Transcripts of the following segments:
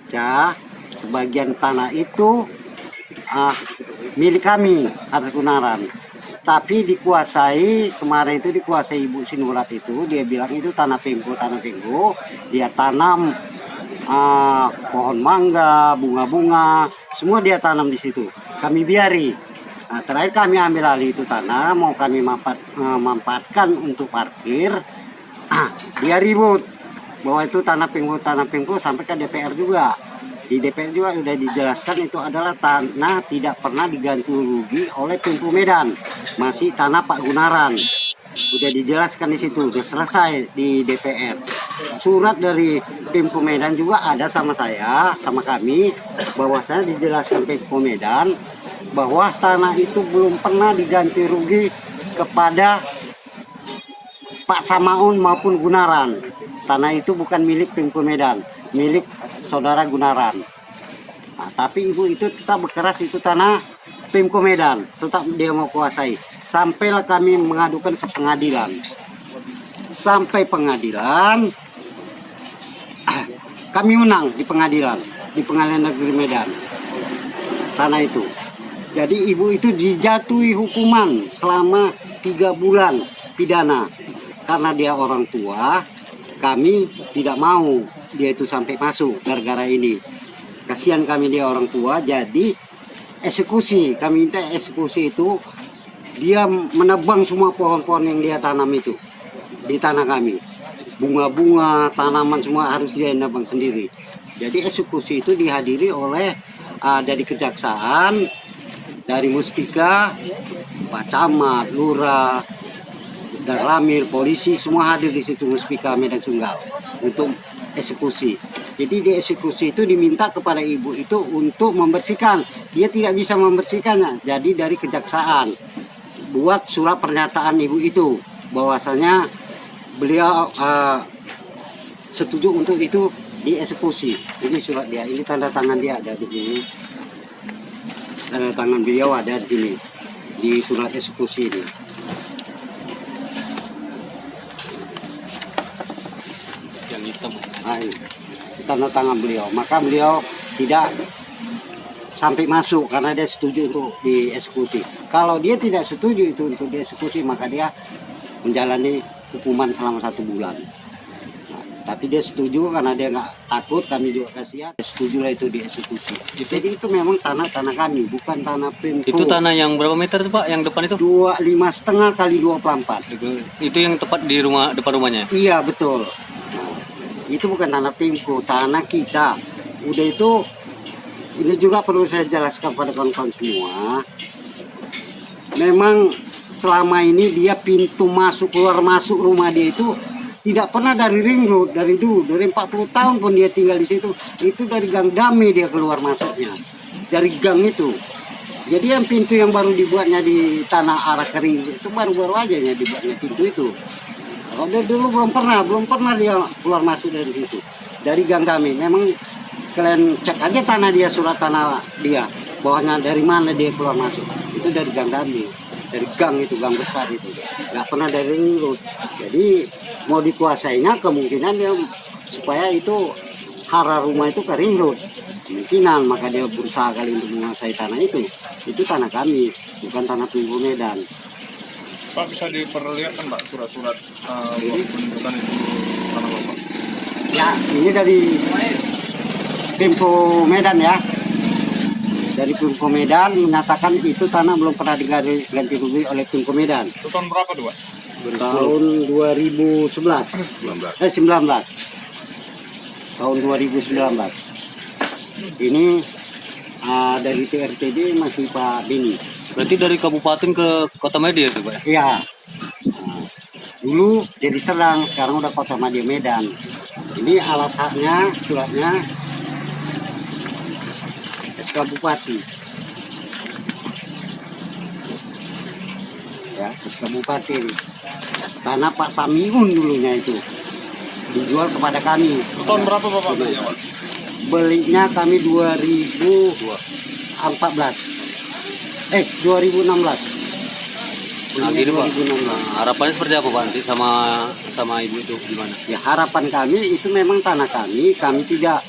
baca sebagian tanah itu milik kami atas kebenaran, tapi dikuasai kemarin itu dikuasai Ibu Sinurat itu. Dia bilang itu tanah Pemko, dia tanam pohon mangga, bunga-bunga, semua dia tanam di situ. Kami biari. Nah, terakhir kami ambil alih itu tanah, mau kami manfaatkan untuk parkir. Dia ribut bahwa itu tanah Pemko sampai ke DPR juga. Di DPR juga sudah dijelaskan itu adalah tanah tidak pernah diganti rugi oleh Pemko Medan, masih tanah Pak Gunaran. Sudah dijelaskan di situ, sudah selesai di DPR. Surat dari Pemko Medan juga ada sama saya, sama kami, bahwasanya dijelaskan Pemko Medan bahwa tanah itu belum pernah diganti rugi kepada Pak Samaun maupun Gunaran. Tanah itu bukan milik Pemko Medan, milik saudara Gunaran. Nah, tapi ibu itu tetap berkeras itu tanah Pemko Medan, tetap dia mau kuasai. Sampailah kami mengadukan ke pengadilan. Sampai pengadilan, kami menang di pengadilan negeri Medan. Tanah itu. Jadi ibu itu dijatuhi hukuman selama 3 bulan pidana. Karena dia orang tua, kami tidak mau dia itu sampai masuk gara-gara ini. Kasihan kami dia orang tua, jadi eksekusi. Kami minta eksekusi itu, dia menebang semua pohon-pohon yang dia tanam itu di tanah kami. Bunga-bunga, tanaman semua harus dia nebang sendiri. Jadi eksekusi itu dihadiri oleh dari kejaksaan, dari Muspika, Pak Camat, Lurah, dan Ramil, polisi semua hadir di situ Muspika Medan Sunggal untuk eksekusi. Jadi di eksekusi itu diminta kepada ibu itu untuk membersihkan. Dia tidak bisa membersihkannya. Jadi dari kejaksaan buat surat pernyataan ibu itu bahwasanya beliau setuju untuk itu dieksekusi. Ini surat dia, ini tanda tangan dia ada di sini. Tanda tangan beliau ada di sini di surat eksekusi ini. Yang hitam. Tanda tangan beliau, maka beliau tidak sampai masuk karena dia setuju untuk dieksekusi. Kalau dia tidak setuju itu untuk dieksekusi, maka dia menjalani hukuman selama 1 bulan. Nah, tapi dia setuju karena dia nggak takut, kami juga kasihan. Setujulah itu dieksekusi. Jadi itu memang tanah kami, bukan tanah Pemko. Itu tanah yang berapa meter tuh Pak? Yang depan itu? 25,5 kali 24. Itu yang tepat di rumah depan rumahnya? Iya betul. Itu bukan tanah Pemko, tanah kita. Udah itu, ini juga perlu saya jelaskan pada kawan-kawan semua. Memang selama ini dia pintu masuk keluar masuk rumah dia itu tidak pernah dari ring road, dari dulu, dari 40 tahun pun dia tinggal di situ. Itu dari Gang Dami dia keluar masuknya, dari gang itu. Jadi yang pintu yang baru dibuatnya di tanah arah kering itu baru-baru aja ya dibuatnya pintu itu. Kalau dulu belum pernah dia keluar masuk dari situ, dari Gang Dami. Memang kalian cek aja tanah dia, surat tanah dia, bawahnya dari mana dia keluar masuk. Itu dari Gang Dami, dari gang itu, gang besar itu, nggak pernah dari road. Jadi mau dikuasainya kemungkinan dia supaya itu hara rumah itu ke ring road, kemungkinan, maka dia berusaha kali untuk menguasai tanah itu. Itu tanah kami, bukan tanah Pemko Medan. Pak, bisa diperlihatkan Pak surat-surat penunjukan itu tanah Bapak? Ya, ini dari Pemko Medan ya. Dari Pemko Medan menyatakan itu tanah belum pernah diganti rugi oleh Pemko Medan. Itu tahun berapa tuh Pak? Tahun 2011. 19. Tahun 2019. Ini dari TRTB masih Pak Beni. Berarti dari kabupaten ke Kota Medan itu Pak? Iya. Dulu jadi Serang, sekarang udah Kota Madya Medan. Ini alasannya, suratnya SK Bupati. Ya, SK Bupati ini. Tanah Pak Samiun dulunya itu dijual kepada kami. Tahun berapa Bapak belinya Pak? Belinya kami 2014. 2016. Nah, gitu Pak. 2016. Harapannya seperti apa Pak nanti sama ibu itu gimana? Ya harapan kami itu memang tanah kami tidak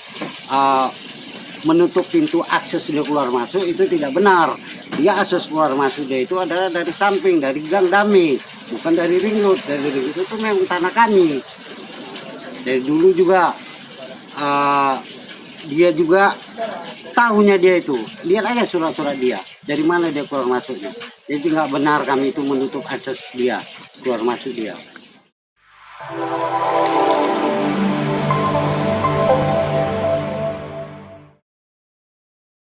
menutup pintu akses dia keluar masuk itu tidak benar. Dia akses keluar masuk dia itu adalah dari samping, dari Gang Damai, bukan dari ring road. Dari ring road itu memang tanah kami. Dari dulu juga dia juga tahunya dia itu. Lihat aja surat-surat dia. Dari mana dia keluar masuknya. Jadi nggak benar kami itu menutup akses dia keluar masuk dia.